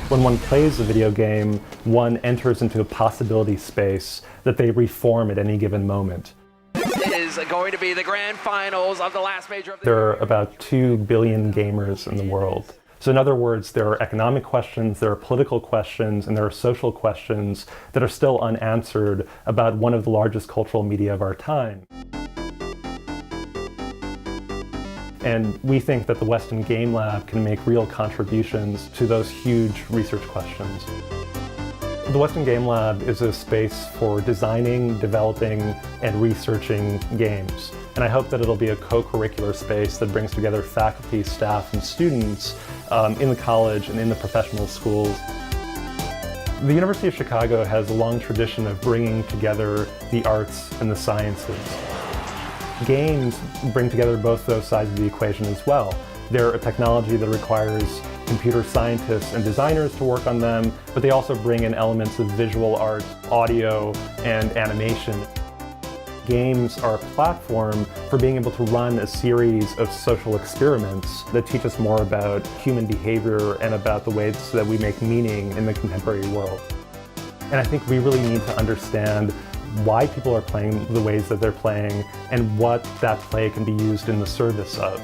When one plays a video game, one enters into a possibility space that they reform at any given moment. It is going to be the grand finals of the last major of the There are about 2 billion gamers in the world. So in other words, there are economic questions, there are political questions, and there are social questions that are still unanswered about one of the largest cultural media of our time. And we think that the Weston Game Lab can make real contributions to those huge research questions. The Weston Game Lab is a space for designing, developing, and researching games. And I hope that it'll be a co-curricular space that brings together faculty, staff, and students in the college and in the professional schools. The University of Chicago has a long tradition of bringing together the arts and the sciences. Games bring together both those sides of the equation as well. They're a technology that requires computer scientists and designers to work on them, but they also bring in elements of visual art, audio, and animation. Games are a platform for being able to run a series of social experiments that teach us more about human behavior and about the ways that we make meaning in the contemporary world. And I think we really need to understand why people are playing the ways that they're playing and what that play can be used in the service of.